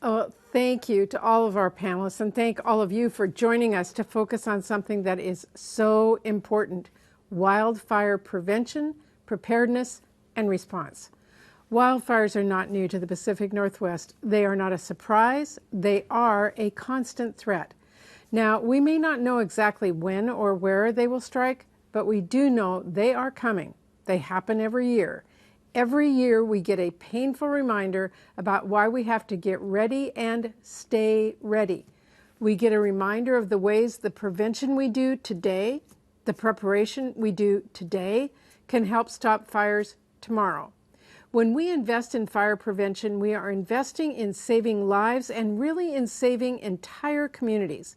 Oh, thank you to all of our panelists, and thank all of you for joining us to focus on something that is so important: wildfire prevention, preparedness, and response. Wildfires are not new to the Pacific Northwest. They are not a surprise. They are a constant threat. Now, we may not know exactly when or where they will strike, but we do know they are coming. They happen every year. Every year we get a painful reminder about why we have to get ready and stay ready. We get a reminder of the ways the prevention we do today, the preparation we do today, can help stop fires tomorrow. When we invest in fire prevention, we are investing in saving lives and really in saving entire communities.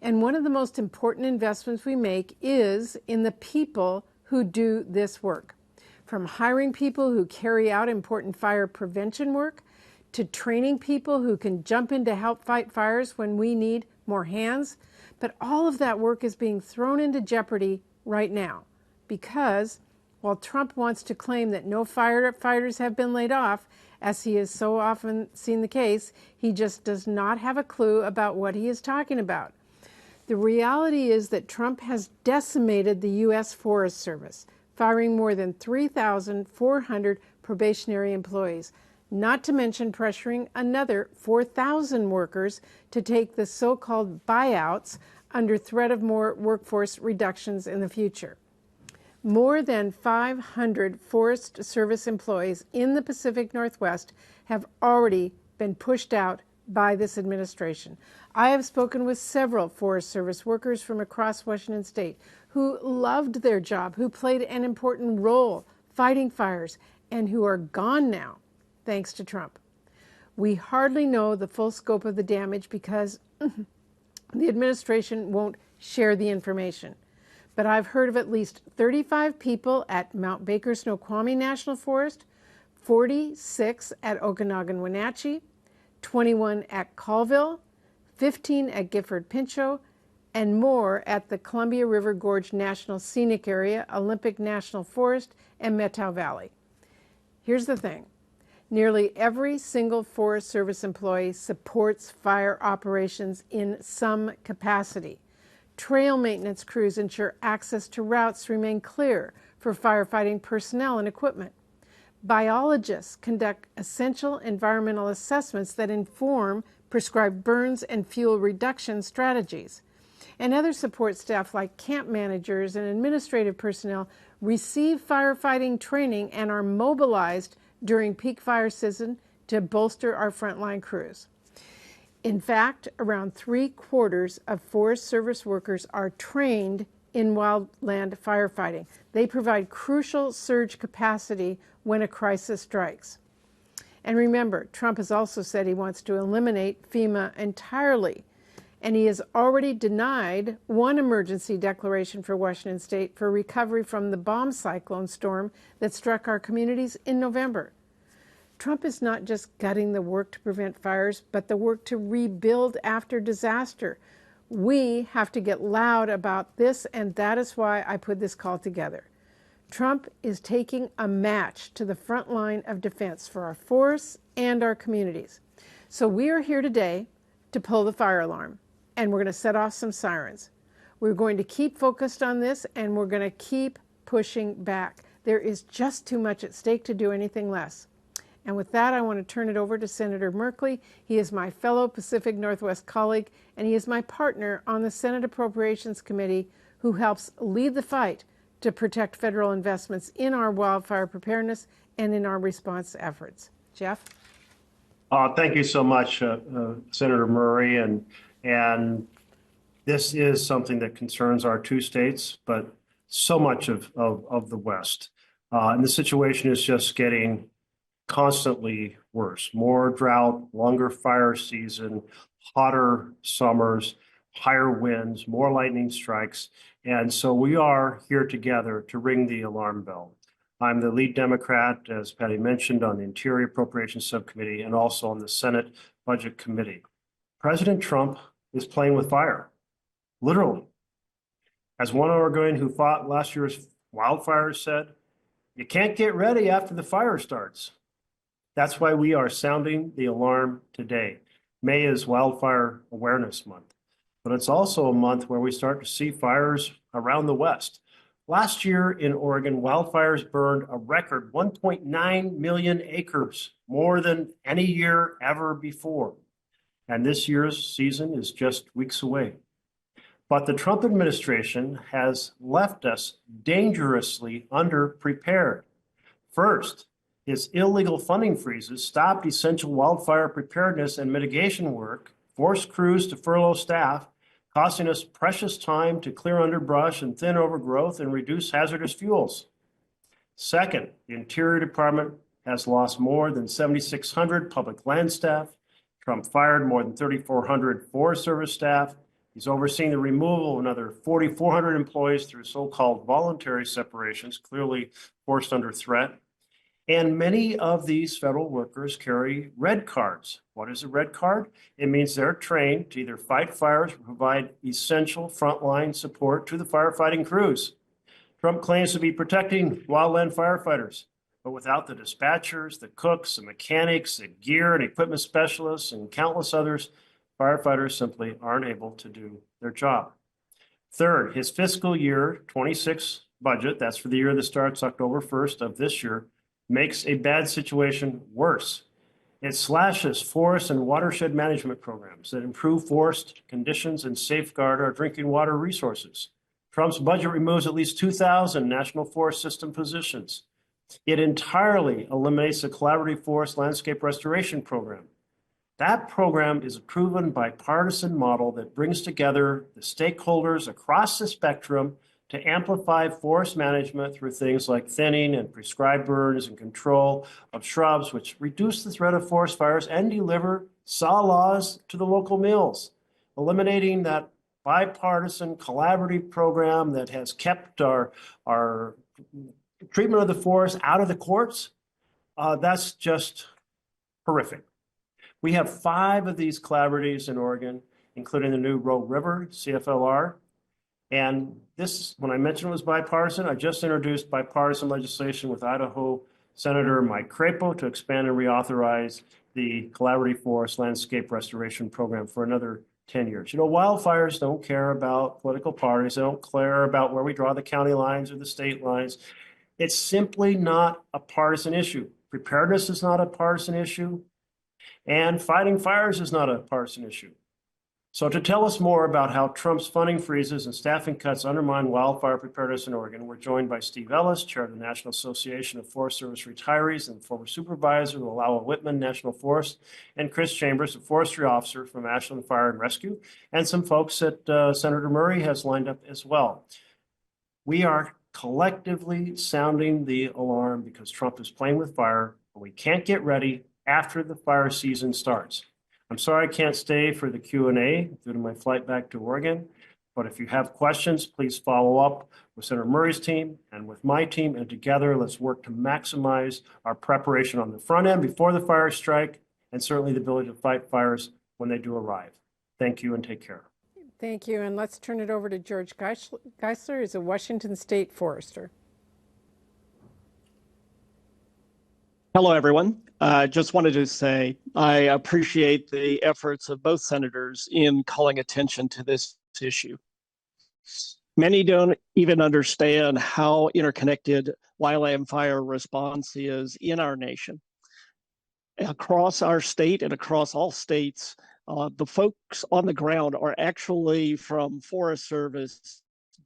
And one of the most important investments we make is in the people who do this work. From hiring people who carry out important fire prevention work, to training people who can jump in to help fight fires when we need more hands. But all of that work is being thrown into jeopardy right now because while Trump wants to claim that no firefighters have been laid off, as he has so often seen the case, he just does not have a clue about what he is talking about. The reality is that Trump has decimated the U.S. Forest Service, firing more than 3,400 probationary employees, not to mention pressuring another 4,000 workers to take the so-called buyouts under threat of more workforce reductions in the future. More than 500 Forest Service employees in the Pacific Northwest have already been pushed out by this administration. I have spoken with several Forest Service workers from across Washington state who loved their job, who played an important role fighting fires, and who are gone now, thanks to Trump. We hardly know the full scope of the damage because the administration won't share the information. But I've heard of at least 35 people at Mount Baker Snoqualmie National Forest, 46 at Okanagan-Wenatchee, 21 at Colville, 15 at Gifford-Pinchot, and more at the Columbia River Gorge National Scenic Area, Olympic National Forest, and Methow Valley. Here's the thing. Nearly every single Forest Service employee supports fire operations in some capacity. Trail maintenance crews ensure access to routes remain clear for firefighting personnel and equipment. Biologists conduct essential environmental assessments that inform prescribed burns and fuel reduction strategies. And other support staff like camp managers and administrative personnel receive firefighting training and are mobilized during peak fire season to bolster our frontline crews. In fact, around 3/4 of Forest Service workers are trained in wildland firefighting. They provide crucial surge capacity when a crisis strikes. And remember, Trump has also said he wants to eliminate FEMA entirely. And he has already denied one emergency declaration for Washington state for recovery from the bomb cyclone storm that struck our communities in November. Trump is not just gutting the work to prevent fires, but the work to rebuild after disaster. We have to get loud about this, and that is why I put this call together. Trump is taking a match to the front line of defense for our forests and our communities. So we are here today to pull the fire alarm, and we're going to set off some sirens. We're going to keep focused on this, and we're going to keep pushing back. There is just too much at stake to do anything less. And with that, I want to turn it over to Senator Merkley. He is my fellow Pacific Northwest colleague, and he is my partner on the Senate Appropriations Committee, who helps lead the fight to protect federal investments in our wildfire preparedness and in our response efforts. Jeff? Thank you so much, Senator Murray. And this is something that concerns our two states, but so much of the West. And the situation is just getting constantly worse. More drought, longer fire season, hotter summers, higher winds, more lightning strikes. And so we are here together to ring the alarm bell. I'm the lead Democrat, as Patty mentioned, on the Interior Appropriations Subcommittee and also on the Senate Budget Committee. President Trump is playing with fire, literally. As one Oregonian who fought last year's wildfires said, you can't get ready after the fire starts. That's why we are sounding the alarm today. May is Wildfire Awareness Month, but it's also a month where we start to see fires around the West. Last year in Oregon, wildfires burned a record 1.9 million acres, more than any year ever before. And this year's season is just weeks away. But the Trump administration has left us dangerously underprepared. First, its illegal funding freezes stopped essential wildfire preparedness and mitigation work, forced crews to furlough staff, costing us precious time to clear underbrush and thin overgrowth and reduce hazardous fuels. Second, the Interior Department has lost more than 7,600 public land staff. Trump fired more than 3,400 Forest Service staff. He's overseeing the removal of another 4,400 employees through so-called voluntary separations, clearly forced under threat. And many of these federal workers carry red cards. What is a red card? It means they're trained to either fight fires or provide essential frontline support to the firefighting crews. Trump claims to be protecting wildland firefighters, but without the dispatchers, the cooks, the mechanics, the gear and equipment specialists, and countless others, firefighters simply aren't able to do their job. Third, his fiscal year 26 budget, that's for the year that starts October 1st of this year, makes a bad situation worse. It slashes forest and watershed management programs that improve forest conditions and safeguard our drinking water resources. Trump's budget removes at least 2,000 National Forest System positions. It entirely eliminates the Collaborative Forest Landscape Restoration Program. That program is a proven bipartisan model that brings together the stakeholders across the spectrum to amplify forest management through things like thinning and prescribed burns and control of shrubs, which reduce the threat of forest fires and deliver saw logs to the local mills, eliminating that bipartisan collaborative program that has kept our treatment of the forest out of the courts. That's just horrific. We have 5 of these collaboratives in Oregon, including the new Rogue River, CFLR. And this, when I mentioned it was bipartisan, I just introduced bipartisan legislation with Idaho Senator Mike Crapo to expand and reauthorize the Collaborative Forest Landscape Restoration Program for another 10 years. You know, wildfires don't care about political parties. They don't care about where we draw the county lines or the state lines. It's simply not a partisan issue. Preparedness is not a partisan issue, and fighting fires is not a partisan issue. So to tell us more about how Trump's funding freezes and staffing cuts undermine wildfire preparedness in Oregon, we're joined by Steve Ellis, chair of the National Association of Forest Service Retirees and former supervisor of the Lawa Whitman National Forest, and Chris Chambers, a forestry officer from Ashland Fire and Rescue, and some folks that Senator Murray has lined up as well. We are collectively sounding the alarm because Trump is playing with fire, and we can't get ready after the fire season starts. I'm sorry I can't stay for the Q&A due to my flight back to Oregon, but if you have questions, please follow up with Senator Murray's team and with my team, and together let's work to maximize our preparation on the front end before the fires strike, and certainly the ability to fight fires when they do arrive. Thank you and take care. Thank you, and let's turn it over to George Geisler, who's a Washington State forester. Hello, everyone. Just wanted to say I appreciate the efforts of both senators in calling attention to this issue. Many don't even understand how interconnected wildland fire response is in our nation. Across our state and across all states, the folks on the ground are actually from Forest Service,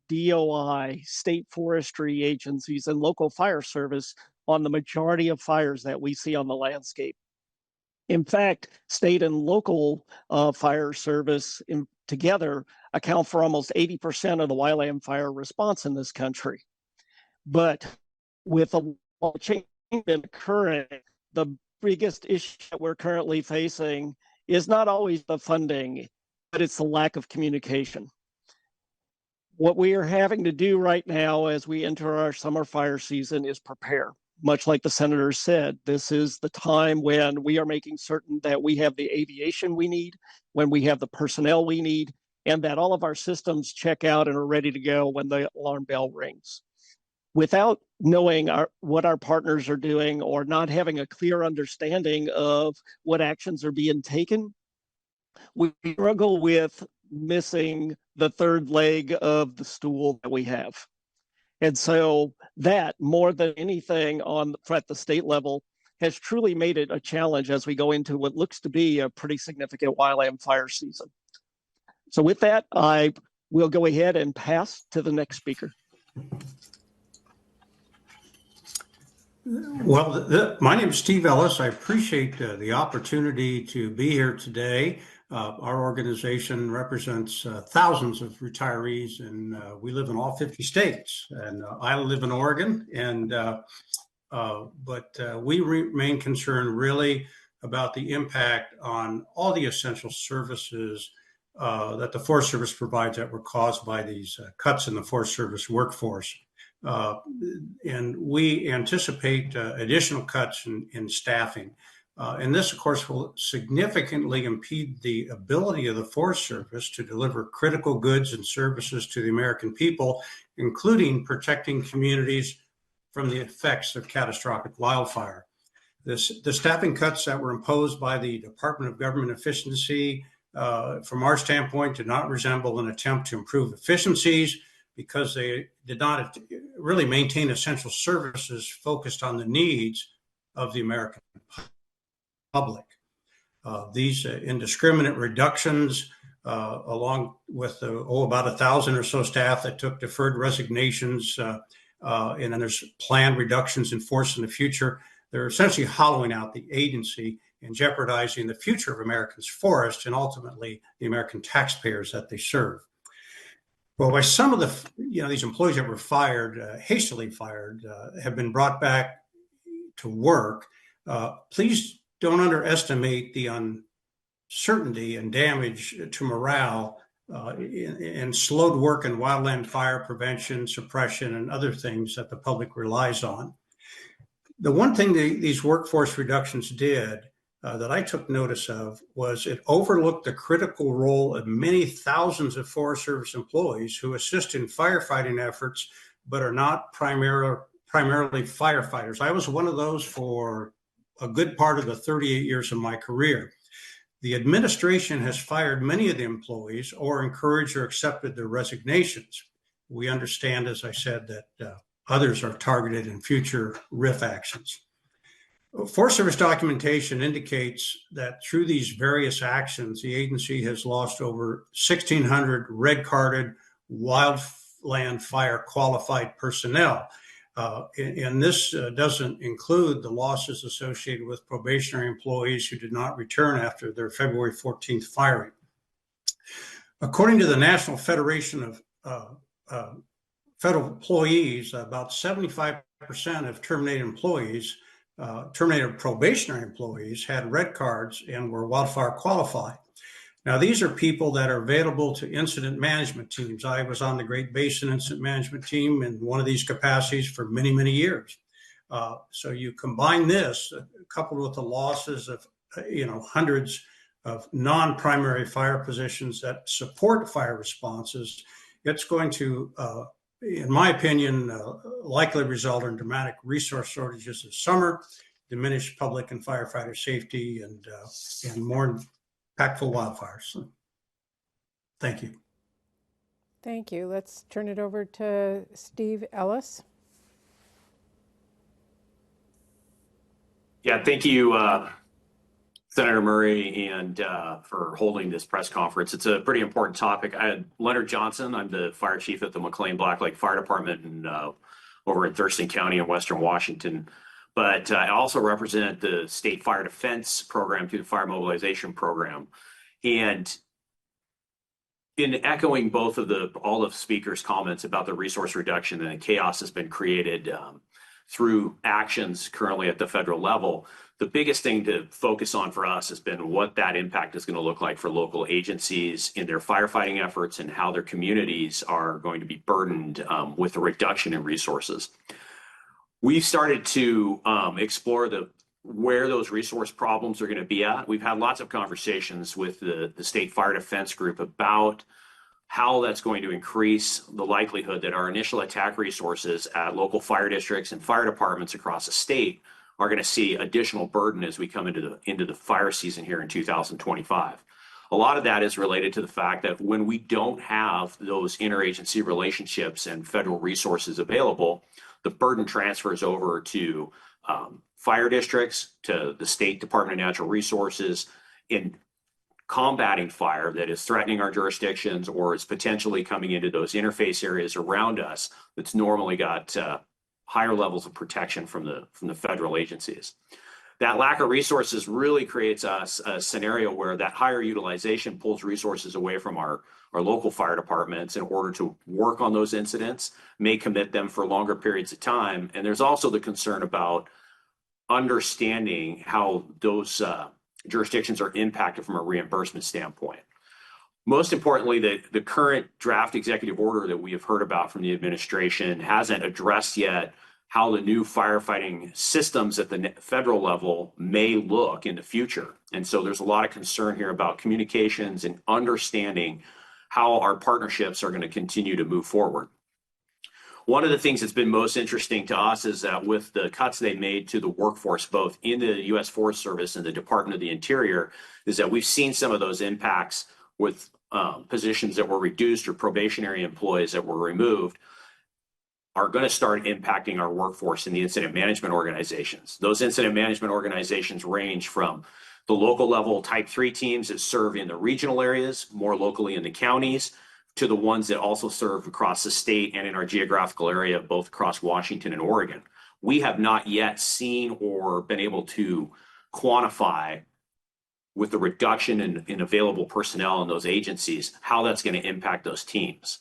DOI, state forestry agencies, and local fire service on the majority of fires that we see on the landscape. In fact, state and local fire service together account for almost 80% of the wildland fire response in this country. But with a lot of change occurring, the biggest issue that we're currently facing is not always the funding, but it's the lack of communication. What we are having to do right now as we enter our summer fire season is prepare. Much like the senator said, this is the time when we are making certain that we have the aviation we need, when we have the personnel we need, and that all of our systems check out and are ready to go when the alarm bell rings. Without knowing what our partners are doing or not having a clear understanding of what actions are being taken, we struggle with missing the third leg of the stool that we have. And so that, more than anything at the state level, has truly made it a challenge as we go into what looks to be a pretty significant wildland fire season. So with that, I will go ahead and pass to the next speaker. Well, my name is Steve Ellis. I appreciate the opportunity to be here today. Our organization represents thousands of retirees, and we live in all 50 states. And I live in Oregon, but we remain concerned really about the impact on all the essential services that the Forest Service provides that were caused by these cuts in the Forest Service workforce. And we anticipate additional cuts in staffing. And this, of course, will significantly impede the ability of the Forest Service to deliver critical goods and services to the American people, including protecting communities from the effects of catastrophic wildfire. The staffing cuts that were imposed by the Department of Government Efficiency, from our standpoint, did not resemble an attempt to improve efficiencies, because they did not really maintain essential services focused on the needs of the American public. These indiscriminate reductions, along with about 1,000 or so staff that took deferred resignations, and then there's planned reductions in force in the future, they're essentially hollowing out the agency and jeopardizing the future of Americans' forests and ultimately the American taxpayers that they serve. Well, by some of these employees that were fired, hastily fired, have been brought back to work. Please don't underestimate the uncertainty and damage to morale and slowed work in wildland fire prevention, suppression, and other things that the public relies on. The one thing these workforce reductions did that I took notice of was it overlooked the critical role of many thousands of Forest Service employees who assist in firefighting efforts, but are not primarily firefighters. I was one of those for a good part of the 38 years of my career. The administration has fired many of the employees or encouraged or accepted their resignations. We understand, as I said, that others are targeted in future RIF actions. Forest Service documentation indicates that through these various actions, the agency has lost over 1,600 red-carded wildland fire qualified personnel. And this doesn't include the losses associated with probationary employees who did not return after their February 14th firing. According to the National Federation of Federal Employees, about 75% of terminated probationary employees had red cards and were wildfire qualified. Now, these are people that are available to incident management teams. I was on the Great Basin Incident Management Team in one of these capacities for many, many years. So you combine this, coupled with the losses of hundreds of non-primary fire positions that support fire responses, it's going to, in my opinion, likely result in dramatic resource shortages this summer, diminished public and firefighter safety, and more impactful wildfires. Thank you. Thank you. Let's turn it over to Steve Ellis. Yeah, thank you, Senator Murray, and for holding this press conference. It's a pretty important topic. Leonard Johnson, I'm the fire chief at the McLean-Black Lake Fire Department over in Thurston County in Western Washington. But I also represent the State Fire Defense Program through the Fire Mobilization Program. And in echoing all of speakers' comments about the resource reduction and the chaos that's been created through actions currently at the federal level, the biggest thing to focus on for us has been what that impact is going to look like for local agencies in their firefighting efforts and how their communities are going to be burdened with the reduction in resources. We've started to explore where those resource problems are going to be at. We've had lots of conversations with the State Fire Defense Group about how that's going to increase the likelihood that our initial attack resources at local fire districts and fire departments across the state are going to see additional burden as we come into the fire season here in 2025. A lot of that is related to the fact that when we don't have those interagency relationships and federal resources available, the burden transfers over to fire districts, to the State Department of Natural Resources in combating fire that is threatening our jurisdictions or is potentially coming into those interface areas around us that's normally got higher levels of protection from the federal agencies. That lack of resources really creates us a scenario where that higher utilization pulls resources away from our local fire departments in order to work on those incidents, may commit them for longer periods of time. And there's also the concern about understanding how those jurisdictions are impacted from a reimbursement standpoint. Most importantly, the current draft executive order that we have heard about from the administration hasn't addressed yet how the new firefighting systems at the federal level may look in the future. And so there's a lot of concern here about communications and understanding how our partnerships are going to continue to move forward. One of the things that's been most interesting to us is that with the cuts they made to the workforce, both in the U.S. Forest Service and the Department of the Interior, is that we've seen some of those impacts with positions that were reduced or probationary employees that were removed are going to start impacting our workforce in the incident management organizations. Those incident management organizations range from the local level type 3 teams that serve in the regional areas, more locally in the counties, to the ones that also serve across the state and in our geographical area, both across Washington and Oregon. We have not yet seen or been able to quantify with the reduction in available personnel in those agencies, how that's going to impact those teams.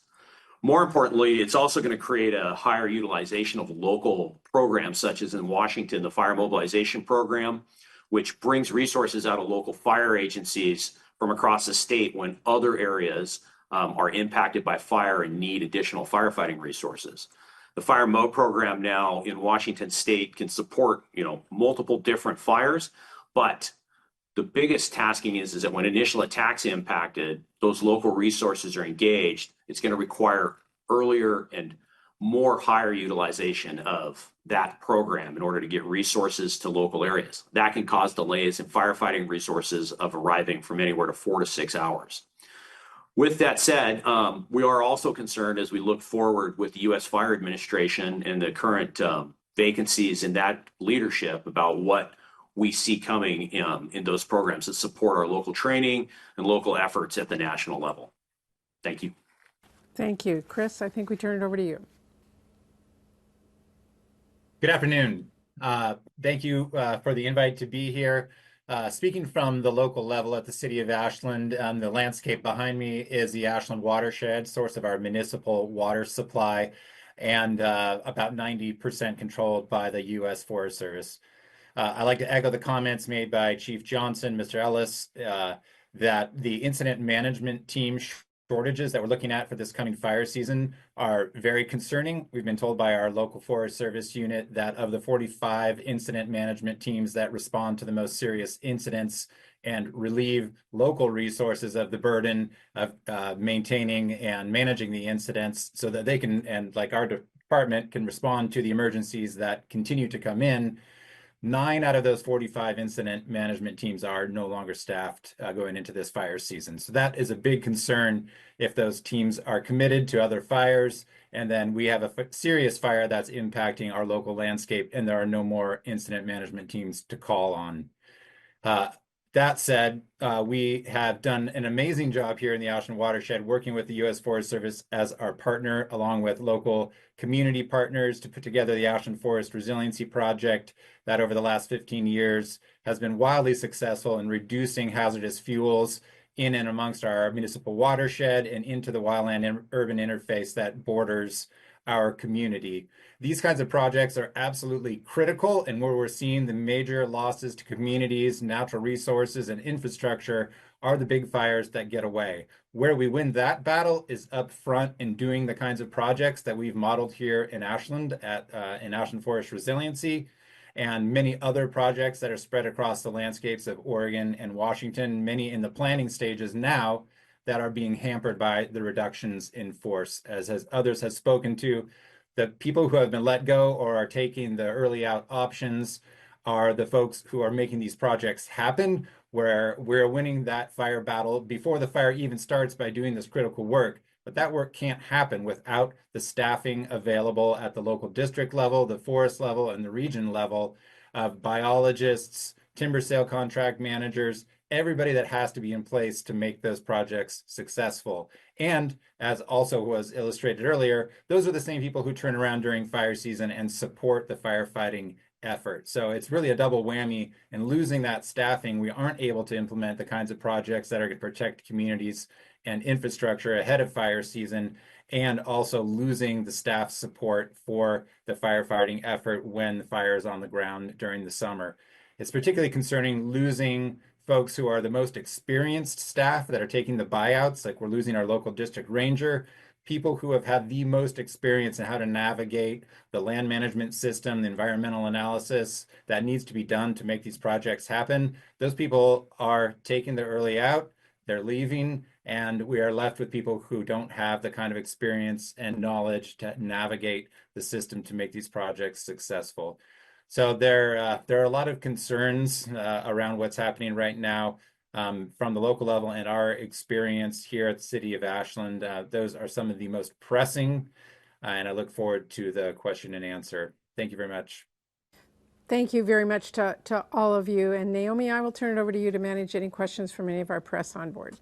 More importantly, it's also going to create a higher utilization of local programs, such as in Washington, the Fire Mobilization Program, which brings resources out of local fire agencies from across the state when other areas are impacted by fire and need additional firefighting resources. The Fire Mo program now in Washington state can support, multiple different fires, but the biggest tasking is that when initial attacks impacted, those local resources are engaged. It's going to require earlier and more higher utilization of that program in order to get resources to local areas. That can cause delays in firefighting resources of arriving from anywhere to 4 to 6 hours. With that said, we are also concerned as we look forward with the U.S. Fire Administration and the current vacancies in that leadership about what we see coming in those programs that support our local training and local efforts at the national level. Thank you. Thank you. Chris, I think we turn it over to you. Good afternoon. Thank you for the invite to be here. Speaking from the local level at the city of Ashland, the landscape behind me is the Ashland watershed, source of our municipal water supply, and about 90% controlled by the U.S. Forest Service. I'd like to echo the comments made by Chief Johnson, Mr. Ellis, that the incident management team shortages that we're looking at for this coming fire season are very concerning. We've been told by our local Forest Service unit that of the 45 incident management teams that respond to the most serious incidents and relieve local resources of the burden of maintaining and managing the incidents so that they can, and like our department, can respond to the emergencies that continue to come in, 9 out of those 45 incident management teams are no longer staffed going into this fire season. So that is a big concern if those teams are committed to other fires, and then we have a serious fire that's impacting our local landscape and there are no more incident management teams to call on. That said, we have done an amazing job here in the Ashland watershed working with the U.S. Forest Service as our partner, along with local community partners, to put together the Ashland Forest Resiliency Project that over the last 15 years has been wildly successful in reducing hazardous fuels in and amongst our municipal watershed and into the wildland and urban interface that borders our community. These kinds of projects are absolutely critical, and where we're seeing the major losses to communities, natural resources, and infrastructure are the big fires that get away. Where we win that battle is up front in doing the kinds of projects that we've modeled here in Ashland in Ashland Forest Resiliency, and many other projects that are spread across the landscapes of Oregon and Washington, many in the planning stages now, that are being hampered by the reductions in force. As others have spoken to, the people who have been let go or are taking the early out options are the folks who are making these projects happen, where we're winning that fire battle before the fire even starts by doing this critical work. But that work can't happen without the staffing available at the local district level, the forest level, and the region level of biologists, timber sale contract managers, everybody that has to be in place to make those projects successful. And as also was illustrated earlier, those are the same people who turn around during fire season and support the firefighting effort. So it's really a double whammy. And losing that staffing, we aren't able to implement the kinds of projects that are going to protect communities and infrastructure ahead of fire season, and also losing the staff support for the firefighting effort when the fire is on the ground during the summer. It's particularly concerning losing folks who are the most experienced staff that are taking the buyouts, like we're losing our local district ranger, people who have had the most experience in how to navigate the land management system, the environmental analysis that needs to be done to make these projects happen. Those people are taking the early out, they're leaving, and we are left with people who don't have the kind of experience and knowledge to navigate the system to make these projects successful. So there are a lot of concerns around what's happening right now from the local level, and our experience here at the City of Ashland. Those are some of the most pressing, and I look forward to the question and answer. Thank you very much. Thank you very much to all of you. And Naomi, I will turn it over to you to manage any questions from any of our press on board.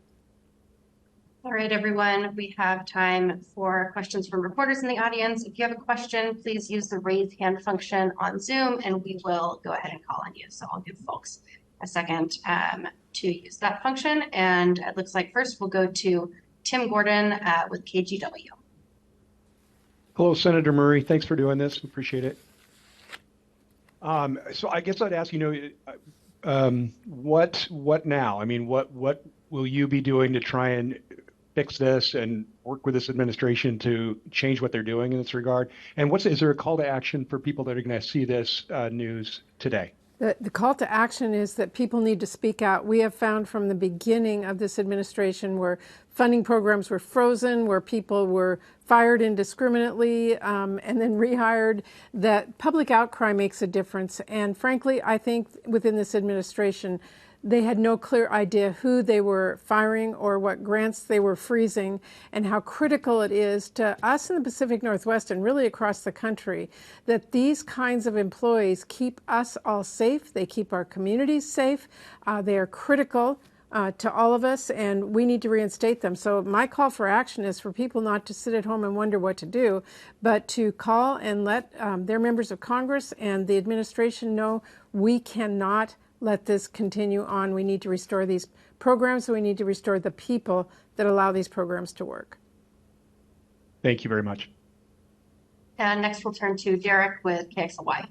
All right, everyone, we have time for questions from reporters in the audience. If you have a question, please use the raise hand function on Zoom and we will go ahead and call on you. So I'll give folks a second to use that function. And it looks like first we'll go to Tim Gordon with KGW. Hello, Senator Murray. Thanks for doing this. Appreciate it. So I guess I'd ask, what now? I mean, what will you be doing to try and fix this and work with this administration to change what they're doing in this regard? And is there a call to action for people that are going to see this news today? The call to action is that people need to speak out. We have found from the beginning of this administration where funding programs were frozen, where people were fired indiscriminately and then rehired, that public outcry makes a difference. And frankly, I think within this administration, they had no clear idea who they were firing or what grants they were freezing, and how critical it is to us in the Pacific Northwest and really across the country that these kinds of employees keep us all safe. They keep our communities safe. They are critical to all of us, and we need to reinstate them. So my call for action is for people not to sit at home and wonder what to do, but to call and let their members of Congress and the administration know we cannot let this continue on. We need to restore these programs. We need to restore the people that allow these programs to work. Thank you very much. And next we'll turn to Derek with KXLY.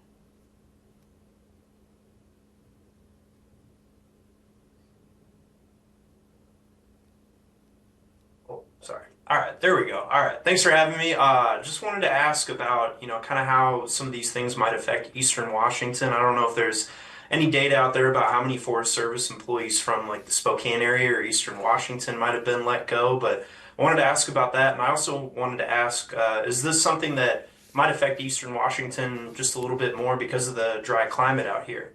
Oh, sorry. All right, there we go. All right, thanks for having me. Just wanted to ask about, kind of how some of these things might affect Eastern Washington. I don't know if there's any data out there about how many Forest Service employees from like the Spokane area or Eastern Washington might have been let go, but I wanted to ask about that. And I also wanted to ask, is this something that might affect Eastern Washington just a little bit more because of the dry climate out here?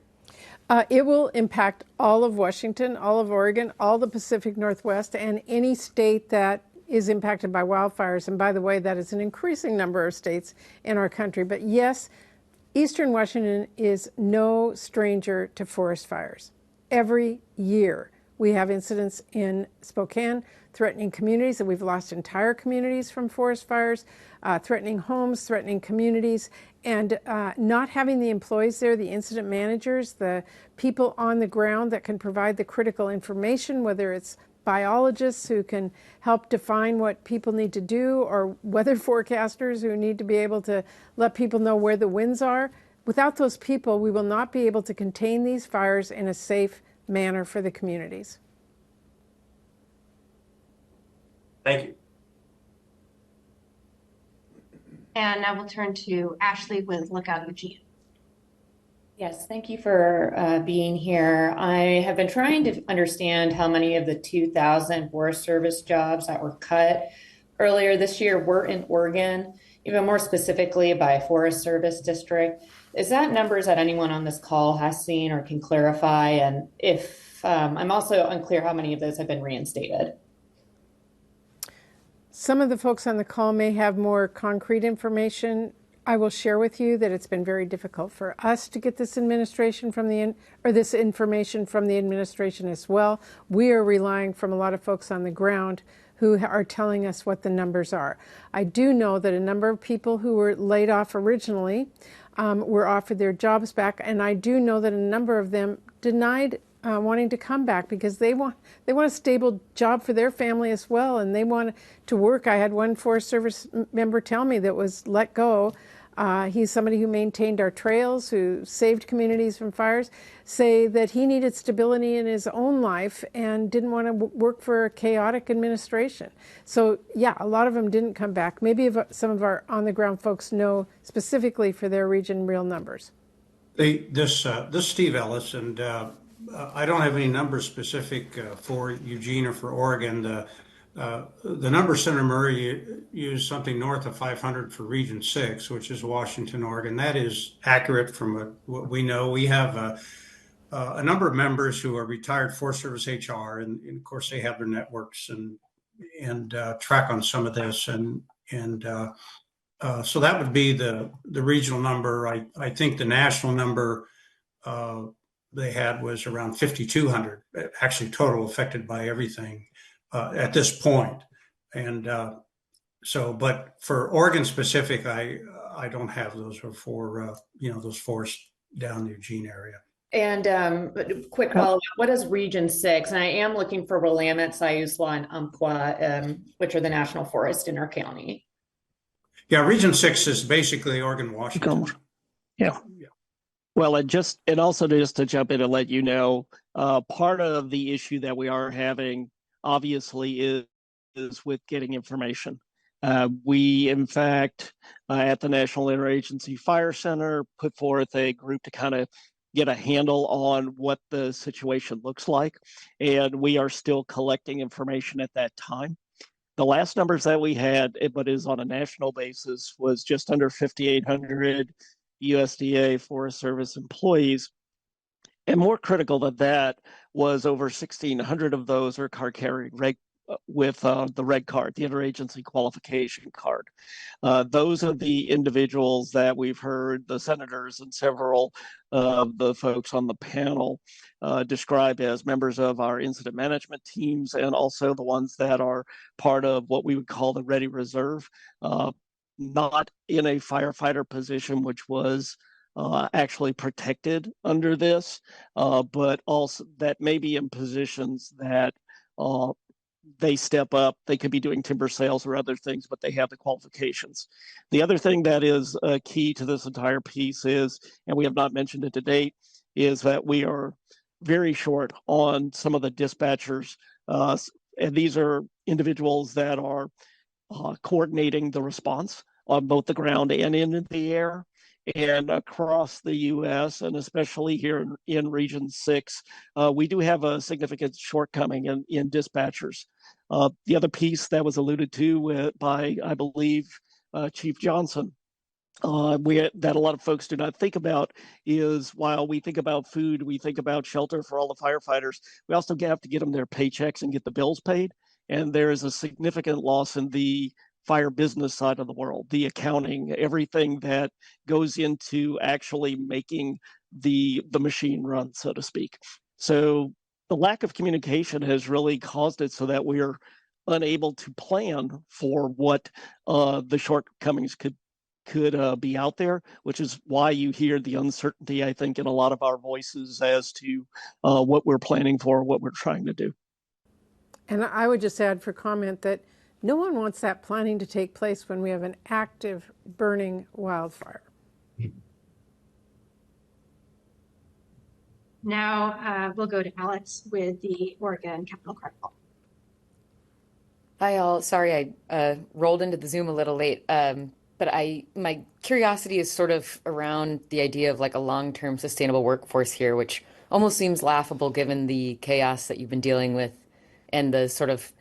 It will impact all of Washington, all of Oregon, all the Pacific Northwest, and any state that is impacted by wildfires. And by the way, that is an increasing number of states in our country. But yes, Eastern Washington is no stranger to forest fires. Every year we have incidents in Spokane threatening communities, and we've lost entire communities from forest fires, threatening homes, threatening communities, and not having the employees there, the incident managers, the people on the ground that can provide the critical information, whether it's biologists who can help define what people need to do, or weather forecasters who need to be able to let people know where the winds are. Without those people, we will not be able to contain these fires in a safe manner for the communities. Thank you. And now we'll turn to Ashley with Lookout Eugene. Yes, thank you for being here. I have been trying to understand how many of the 2,000 Forest Service jobs that were cut earlier this year were in Oregon, even more specifically by Forest Service district. Is that numbers that anyone on this call has seen or can clarify? And if I'm also unclear how many of those have been reinstated. Some of the folks on the call may have more concrete information. I will share with you that it's been very difficult for us to get this administration from this information from the administration as well. We are relying from a lot of folks on the ground who are telling us what the numbers are. I do know that a number of people who were laid off originally were offered their jobs back, and I do know that a number of them denied wanting to come back because they want a stable job for their family as well, and they want to work. I had one Forest Service member tell me that was let go. He's somebody who maintained our trails, who saved communities from fires, say that he needed stability in his own life and didn't want to work for a chaotic administration. So yeah, a lot of them didn't come back. Maybe some of our on-the-ground folks know specifically for their region real numbers. This Steve Ellis, and I don't have any numbers specific for Eugene or for Oregon. The number Senator Murray used something north of 500 for Region 6, which is Washington, Oregon. That is accurate from what we know. We have a number of members who are retired Forest Service HR, and of course they have their networks and track on some of this. And so that would be the regional number. I think the national number they had was around 5,200, actually total affected by everything at this point. And but for Oregon specific, I don't have those for those forests down the Eugene area. And quick follow-up, what is Region 6? And I am looking for Willamette, Siuslaw, and Umpqua, which are the national forests in our county. Yeah, Region 6 is basically Oregon, Washington. Yeah. Well, and also just to jump in and let you know, part of the issue that we are having, obviously, is with getting information. We, in fact, at the National Interagency Fire Center, put forth a group to kind of get a handle on what the situation looks like, and we are still collecting information at that time. The last numbers that we had, but is on a national basis, was just under 5,800 USDA Forest Service employees. And more critical than that was over 1,600 of those are card carrying with the red card, the interagency qualification card. Those are the individuals that we've heard the senators and several of the folks on the panel describe as members of our incident management teams, and also the ones that are part of what we would call the Ready Reserve, not in a firefighter position, which was actually protected under this, but also that may be in positions that they step up. They could be doing timber sales or other things, but they have the qualifications. The other thing that is key to this entire piece is, and we have not mentioned it to date, is that we are very short on some of the dispatchers. And these are individuals that are coordinating the response on both the ground and in the air. And across the U.S., and especially here in Region 6, we do have a significant shortcoming in dispatchers. The other piece that was alluded to by, I believe, Chief Johnson, that a lot of folks do not think about is, while we think about food, we think about shelter for all the firefighters, we also have to get them their paychecks and get the bills paid. And there is a significant loss in the fire business side of the world, the accounting, everything that goes into actually making the machine run, so to speak. So the lack of communication has really caused it so that we're unable to plan for what the shortcomings could be out there, which is why you hear the uncertainty, I think, in a lot of our voices as to what we're planning for, what we're trying to do. And I would just add for comment that no one wants that planning to take place when we have an active burning wildfire. Now we'll go to Alex with the Oregon Capitol Chronicle. Hi all. Sorry, I rolled into the Zoom a little late, but my curiosity is sort of around the idea of like a long-term sustainable workforce here, which almost seems laughable given the chaos that you've been dealing with and the sort of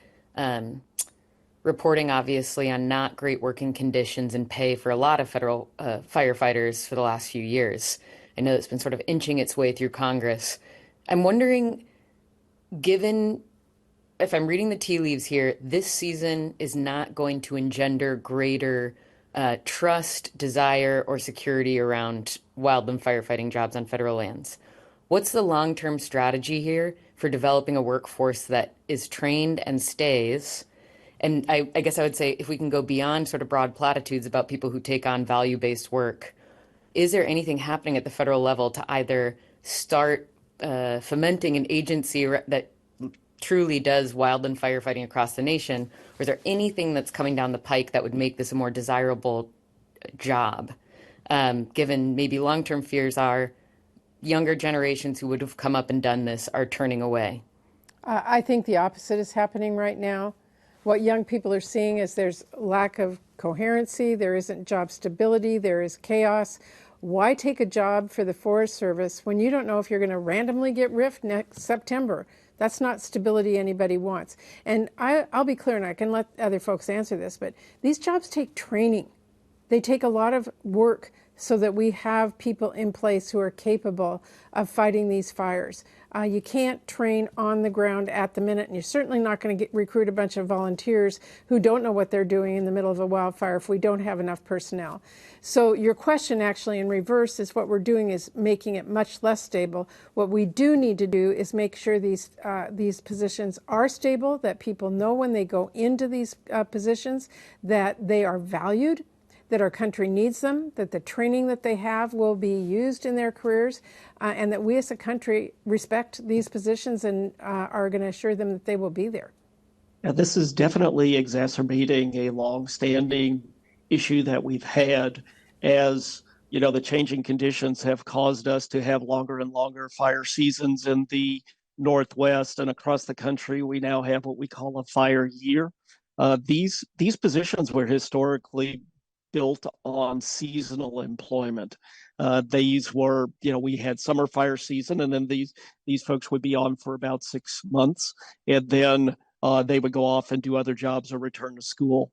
reporting obviously on not great working conditions and pay for a lot of federal firefighters for the last few years. I know it's been sort of inching its way through Congress. I'm wondering, given, if I'm reading the tea leaves here, this season is not going to engender greater trust, desire, or security around wildland firefighting jobs on federal lands. What's the long-term strategy here for developing a workforce that is trained and stays? And I guess I would say, if we can go beyond sort of broad platitudes about people who take on value-based work, is there anything happening at the federal level to either start fomenting an agency that truly does wildland firefighting across the nation, or is there anything that's coming down the pike that would make this a more desirable job, given maybe long-term fears are younger generations who would have come up and done this are turning away? I think the opposite is happening right now. What young people are seeing is there's lack of coherency, there isn't job stability, there is chaos. Why take a job for the Forest Service when you don't know if you're going to randomly get riffed next September? That's not stability anybody wants. And I'll be clear, and I can let other folks answer this, but these jobs take training. They take a lot of work so that we have people in place who are capable of fighting these fires. You can't train on the ground at the minute, and you're certainly not going to recruit a bunch of volunteers who don't know what they're doing in the middle of a wildfire if we don't have enough personnel. So your question actually in reverse is what we're doing is making it much less stable. What we do need to do is make sure these positions are stable, that people know when they go into these positions that they are valued, that our country needs them, that the training that they have will be used in their careers, and that we as a country respect these positions and are going to assure them that they will be there. Now, this is definitely exacerbating a long-standing issue that we've had, as you know, the changing conditions have caused us to have longer and longer fire seasons in the Northwest and across the country. We now have what we call a fire year. These positions were historically built on seasonal employment. These were, you know, we had summer fire season, and then these folks would be on for about 6 months, and then they would go off and do other jobs or return to school.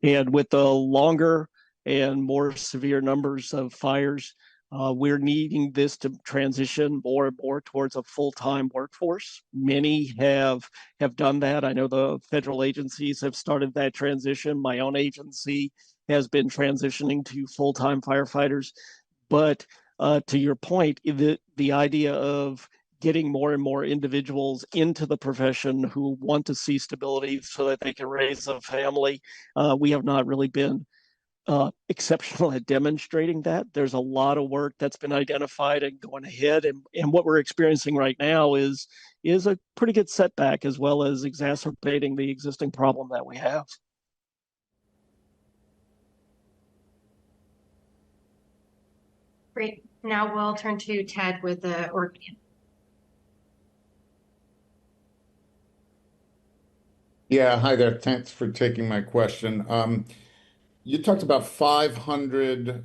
And with the longer and more severe numbers of fires, we're needing this to transition more and more towards a full-time workforce. Many have done that. I know the federal agencies have started that transition. My own agency has been transitioning to full-time firefighters. But to your point, the idea of getting more and more individuals into the profession who want to see stability so that they can raise a family, we have not really been exceptional at demonstrating that. There's a lot of work that's been identified and going ahead, and what we're experiencing right now is a pretty good setback, as well as exacerbating the existing problem that we have. Great. Now we'll turn to Ted with the Oregon. Yeah, hi there. Thanks for taking my question. You talked about 500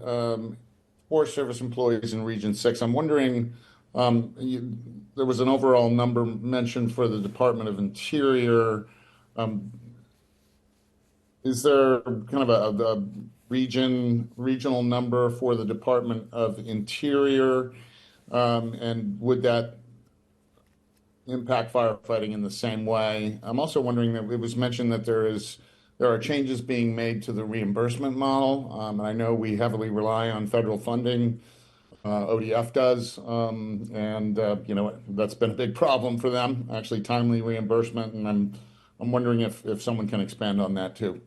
Forest Service employees in Region 6. I'm wondering, there was an overall number mentioned for the Department of Interior. Is there kind of a regional number for the Department of Interior? And would that impact firefighting in the same way? I'm also wondering that it was mentioned that there are changes being made to the reimbursement model. And I know we heavily rely on federal funding. ODF does, and you know, that's been a big problem for them, actually timely reimbursement. And I'm wondering if someone can expand on that too.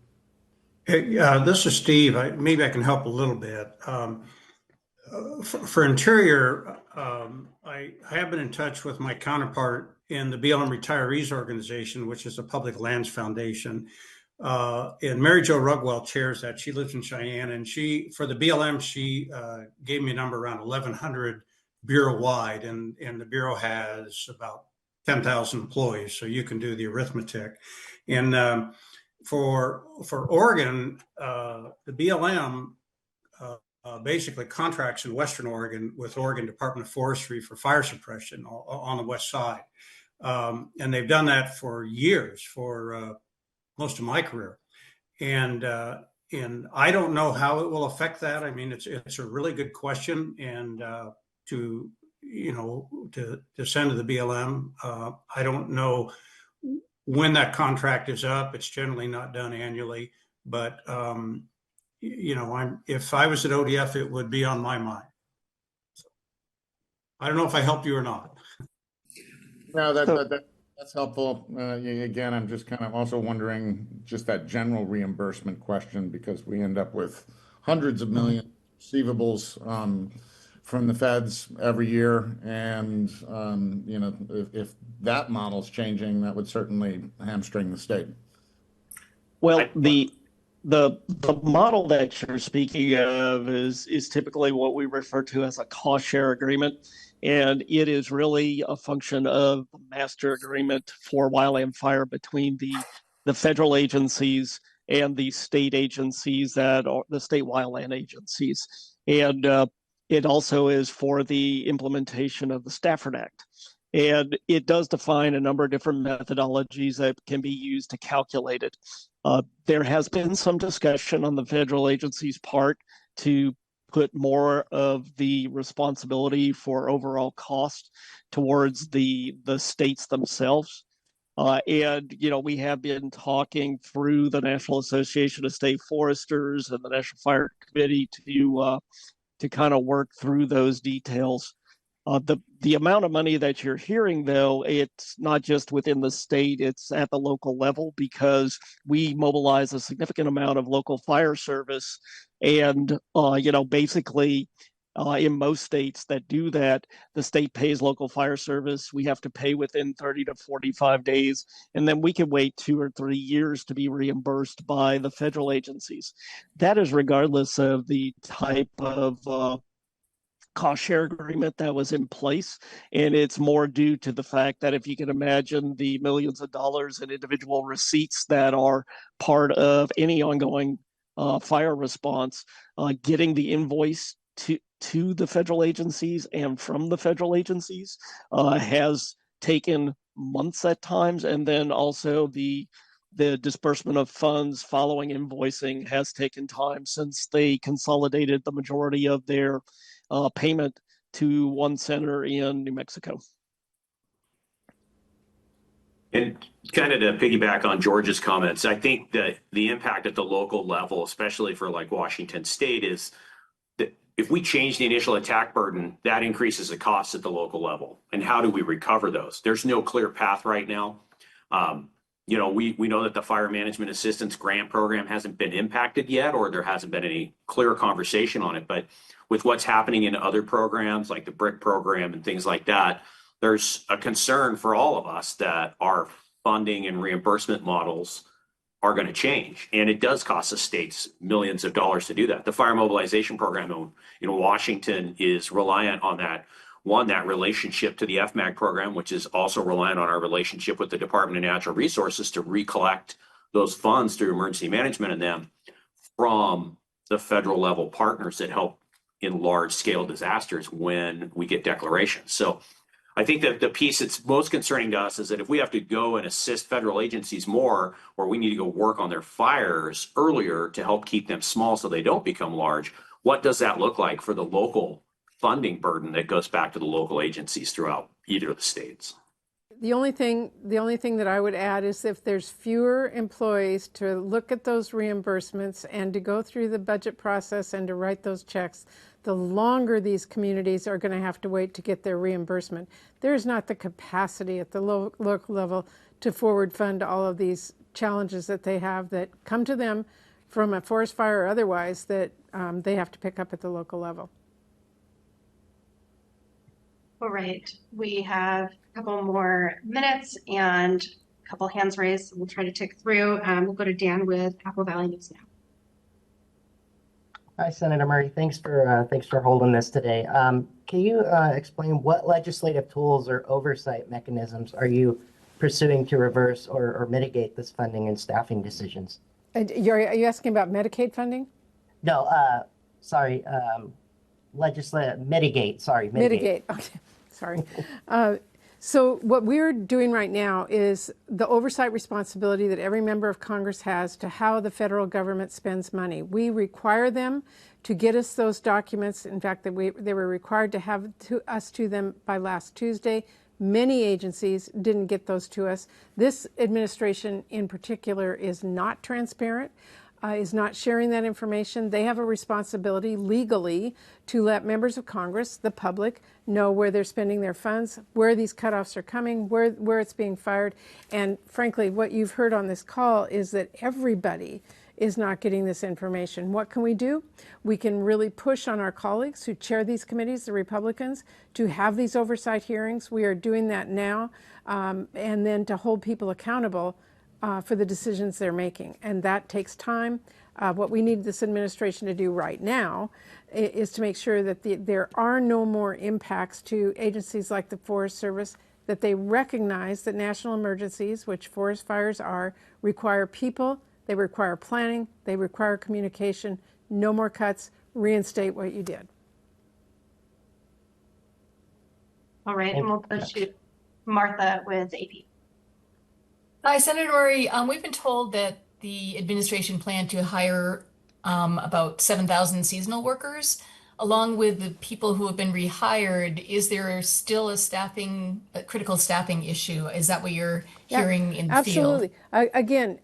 Hey, this is Steve. Maybe I can help a little bit. For Interior, I have been in touch with my counterpart in the BLM Retirees Organization, which is a public lands foundation. And Mary Jo Rugwell chairs that. She lives in Cheyenne, and for the BLM, she gave me a number around 1,100 bureau-wide, and the Bureau has about 10,000 employees, so you can do the arithmetic. And for Oregon, the BLM basically contracts in Western Oregon with Oregon Department of Forestry for fire suppression on the west side. And they've done that for years, for most of my career. And I don't know how it will affect that. I mean, it's a really good question, and to send to the BLM. I don't know when that contract is up. It's generally not done annually, but if I was at ODF, it would be on my mind. So, I don't know if I helped you or not. No, that's helpful. Again, I'm just kind of also wondering just that general reimbursement question, because we end up with hundreds of million receivables from the feds every year, and if that model's changing, that would certainly hamstring the state. Well, the model that you're speaking of is typically what we refer to as a cost share agreement. And it is really a function of the master agreement for wildland fire between the federal agencies and the state agencies that are the state wildland agencies. And it also is for the implementation of the Stafford Act. And it does define a number of different methodologies that can be used to calculate it. There has been some discussion on the federal agency's part to put more of the responsibility for overall cost towards the states themselves. And we have been talking through the National Association of State Foresters and the National Fire Committee to kind of work through those details. The amount of money that you're hearing, though, it's not just within the state, it's at the local level, because we mobilize a significant amount of local fire service. And, basically, in most states that do that, the state pays local fire service. We have to pay within 30 to 45 days, and then we can wait 2 or 3 years to be reimbursed by the federal agencies. That is regardless of the type of cost share agreement that was in place. And it's more due to the fact that if you can imagine the millions of dollars in individual receipts that are part of any ongoing fire response, getting the invoice to the federal agencies and from the federal agencies has taken months at times. And then also the disbursement of funds following invoicing has taken time, since they consolidated the majority of their payment to one center in New Mexico. And kind of to piggyback on George's comments, I think that the impact at the local level, especially for like Washington State, is that if we change the initial attack burden, that increases the costs at the local level. And how do we recover those? There's no clear path right now. We know that the Fire Management Assistance Grant Program hasn't been impacted yet, or there hasn't been any clear conversation on it. But with what's happening in other programs like the BRIC program and things like that, there's a concern for all of us that our funding and reimbursement models are going to change. And it does cost the states millions of dollars to do that. The Fire Mobilization Program in Washington is reliant on that relationship to the FMAG program, which is also reliant on our relationship with the Department of Natural Resources to recollect those funds through emergency management and them from the federal level partners that help in large scale disasters when we get declarations. So I think that the piece that's most concerning to us is that if we have to go and assist federal agencies more, or we need to go work on their fires earlier to help keep them small so they don't become large, what does that look like for the local funding burden that goes back to the local agencies throughout either of the states? The only thing that I would add is if there's fewer employees to look at those reimbursements and to go through the budget process and to write those checks, the longer these communities are going to have to wait to get their reimbursement. There's not the capacity at the local level to forward fund all of these challenges that they have that come to them from a forest fire or otherwise that they have to pick up at the local level. All right, we have a couple more minutes and a couple hands raised. We'll try to tick through. We'll go to Dan with Apple Valley News Now. Hi, Senator Murray. Thanks for holding this today. Can you explain what legislative tools or oversight mechanisms are you pursuing to reverse or mitigate this funding and staffing decisions? Are you asking about Medicaid funding? No, sorry. Mitigate. Sorry, mitigate. Okay, sorry. So what we're doing right now is the oversight responsibility that every member of Congress has to how the federal government spends money. We require them to get us those documents. In fact, they were required to have us to them by last Tuesday. Many agencies didn't get those to us. This administration in particular is not transparent. Is not sharing that information. They have a responsibility legally to let members of Congress, the public, know where they're spending their funds, where these cutoffs are coming, where it's being fired. And frankly, what you've heard on this call is that everybody is not getting this information. What can we do? We can really push on our colleagues who chair these committees, the Republicans, to have these oversight hearings. We are doing that now, and then to hold people accountable for the decisions they're making. And that takes time. What we need this administration to do right now is to make sure that there are no more impacts to agencies like the Forest Service, that they recognize that national emergencies, which forest fires are, require people, they require planning, they require communication. No more cuts. Reinstate what you did. All right, and we'll go to Martha with AP. Hi, Senator Murray. We've been told that the administration planned to hire about 7,000 seasonal workers. Along with the people who have been rehired, is there still a critical staffing issue? Is that what you're hearing in the absolutely. field? Again,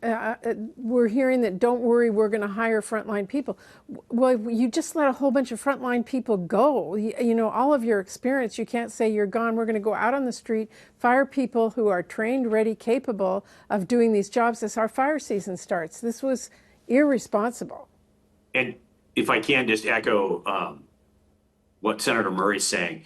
we're hearing that don't worry, we're going to hire frontline people. Well, you just let a whole bunch of frontline people go. You know, all of your experience, you can't say you're gone. We're going to go out on the street, fire people who are trained, ready, capable of doing these jobs as our fire season starts. This was irresponsible. And if I can just echo what Senator Murray's saying,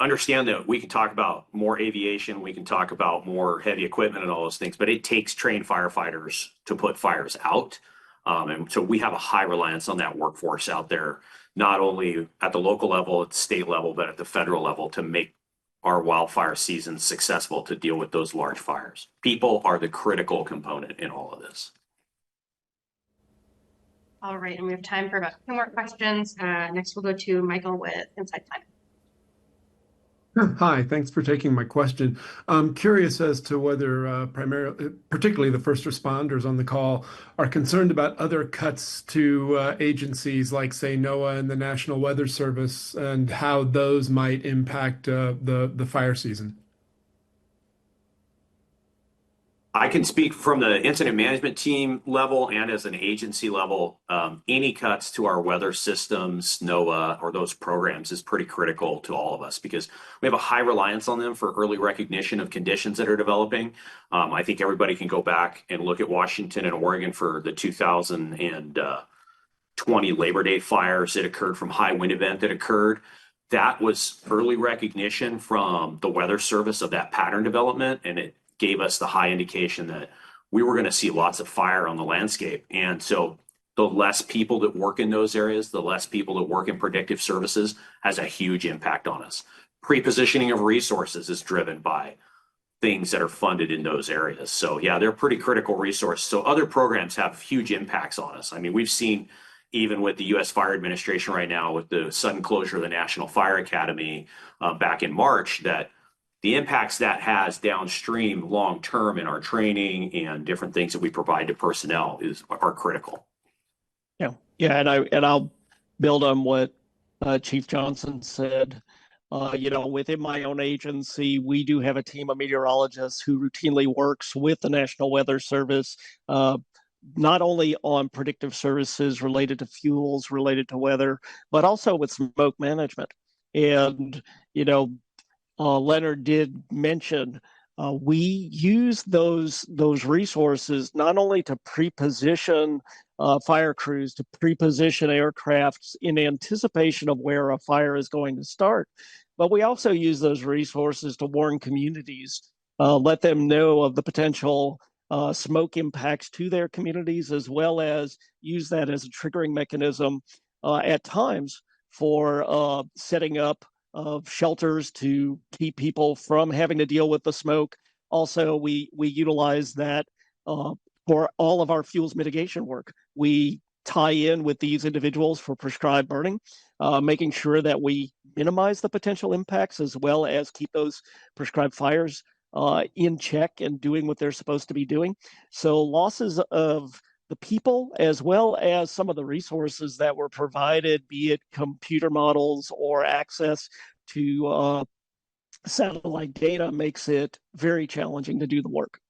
understand that we can talk about more aviation, we can talk about more heavy equipment and all those things, but it takes trained firefighters to put fires out. And so we have a high reliance on that workforce out there, not only at the local level, at the state level, but at the federal level to make our wildfire season successful to deal with those large fires. People are the critical component in all of this. All right, and we have time for about 2 more questions. Next, we'll go to Michael with Inside Time. Hi, thanks for taking my question. I'm curious as to whether particularly the first responders on the call are concerned about other cuts to agencies like, say, NOAA and the National Weather Service and how those might impact the fire season. I can speak from the incident management team level and as an agency level. Any cuts to our weather systems, NOAA, or those programs is pretty critical to all of us because we have a high reliance on them for early recognition of conditions that are developing. I think everybody can go back and look at Washington and Oregon for the 2020 Labor Day fires that occurred from high wind event that occurred. That was early recognition from the Weather Service of that pattern development, and it gave us the high indication that we were going to see lots of fire on the landscape. And so the less people that work in those areas, the less people that work in predictive services has a huge impact on us. Pre-positioning of resources is driven by things that are funded in those areas. So yeah, they're pretty critical resources. So other programs have huge impacts on us. I mean, we've seen even with the U.S. Fire Administration right now with the sudden closure of the National Fire Academy back in March, that the impacts that has downstream long-term in our training and different things that we provide to personnel are critical. Yeah, and I'll build on what Chief Johnson said. Within my own agency, we do have a team of meteorologists who routinely works with the National Weather Service, not only on predictive services related to fuels, related to weather, but also with smoke management. And, Leonard did mention we use those resources not only to pre-position fire crews, to pre-position aircrafts in anticipation of where a fire is going to start, but we also use those resources to warn communities, let them know of the potential smoke impacts to their communities, as well as use that as a triggering mechanism at times for setting up of shelters to keep people from having to deal with the smoke. Also, we utilize that for all of our fuels mitigation work. We tie in with these individuals for prescribed burning, making sure that we minimize the potential impacts as well as keep those prescribed fires in check and doing what they're supposed to be doing. So losses of the people as well as some of the resources that were provided, be it computer models or access to satellite data, makes it very challenging to do the work.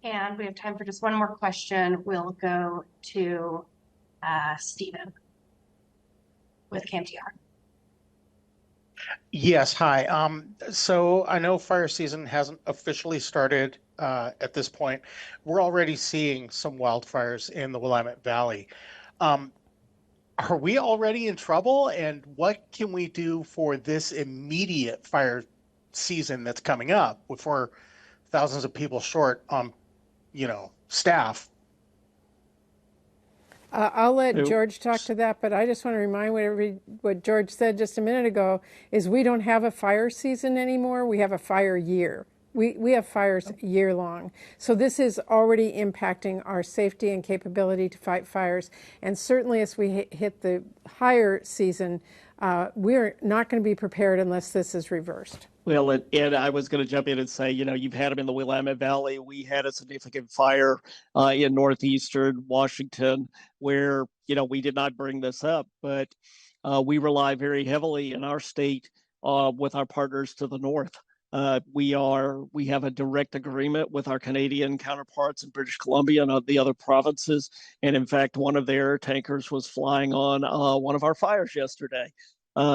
And we have time for just one more question. We'll go to Stephen with CAMTR. Yes, hi. So I know fire season hasn't officially started at this point. We're already seeing some wildfires in the Willamette Valley. Are we already in trouble? And what can we do for this immediate fire season that's coming up before thousands of people short on, staff? I'll let George talk to that, but I just want to remind what George said just a minute ago is we don't have a fire season anymore. We have a fire year. We have fires year long. So this is already impacting our safety and capability to fight fires. And certainly as we hit the higher season, we're not going to be prepared unless this is reversed. Well, and I was going to jump in and say, you've had them in the Willamette Valley. We had a significant fire in northeastern Washington where, we did not bring this up, but we rely very heavily in our state with our partners to the north. We have a direct agreement with our Canadian counterparts in British Columbia and the other provinces. And in fact, one of their tankers was flying on one of our fires yesterday.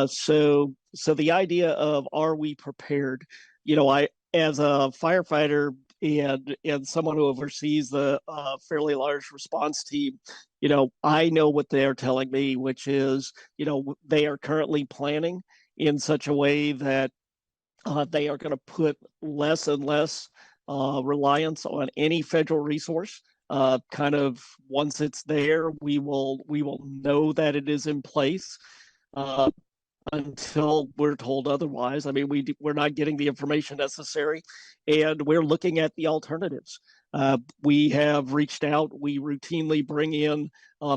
So the idea of, are we prepared? I, as a firefighter and someone who oversees the fairly large response team, I know what they're telling me, which is, they are currently planning in such a way that they are going to put less and less reliance on any federal resource. Kind of once it's there, we will know that it is in place. Until we're told otherwise. I mean, we're not getting the information necessary, and we're looking at the alternatives. We have reached out. We routinely bring in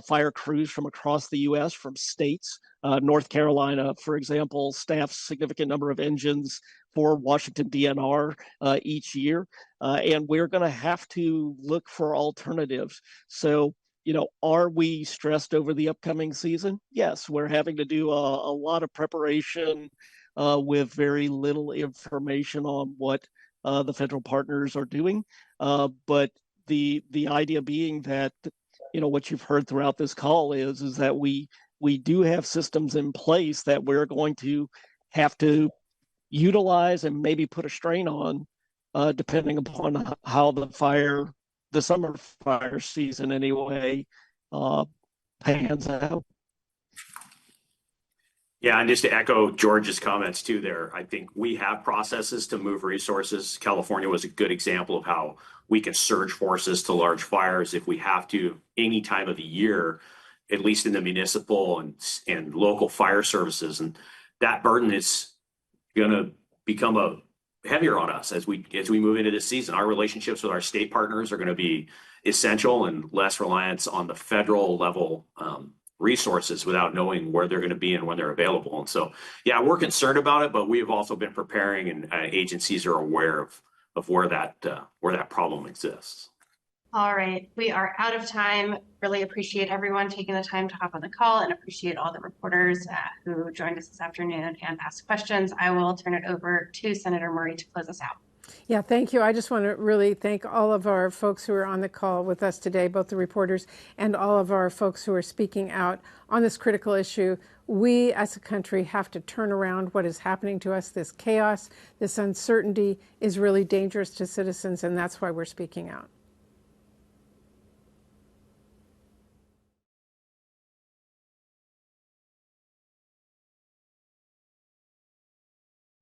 fire crews from across the U.S., from states. North Carolina, for example, staffs a significant number of engines for Washington DNR each year, and we're going to have to look for alternatives. So, are we stressed over the upcoming season? Yes, we're having to do a lot of preparation with very little information on what the federal partners are doing. But the idea being that, what you've heard throughout this call is that we do have systems in place that we're going to have to utilize and maybe put a strain on, depending upon how the summer fire season anyway pans out. Yeah, and just to echo George's comments too there, I think we have processes to move resources. California was a good example of how we can surge forces to large fires if we have to any time of the year, at least in the municipal and local fire services. And that burden is going to become heavier on us as we move into this season. Our relationships with our state partners are going to be essential, and less reliance on the federal level resources without knowing where they're going to be and when they're available. And so, yeah, we're concerned about it, but we have also been preparing, and agencies are aware of where that problem exists. All right, we are out of time. Really appreciate everyone taking the time to hop on the call, and appreciate all the reporters who joined us this afternoon and asked questions. I will turn it over to Senator Murray to close us out. Yeah, thank you. I just want to really thank all of our folks who are on the call with us today, both the reporters and all of our folks who are speaking out on this critical issue. We as a country have to turn around what is happening to us. This chaos, this uncertainty is really dangerous to citizens, and that's why we're speaking out.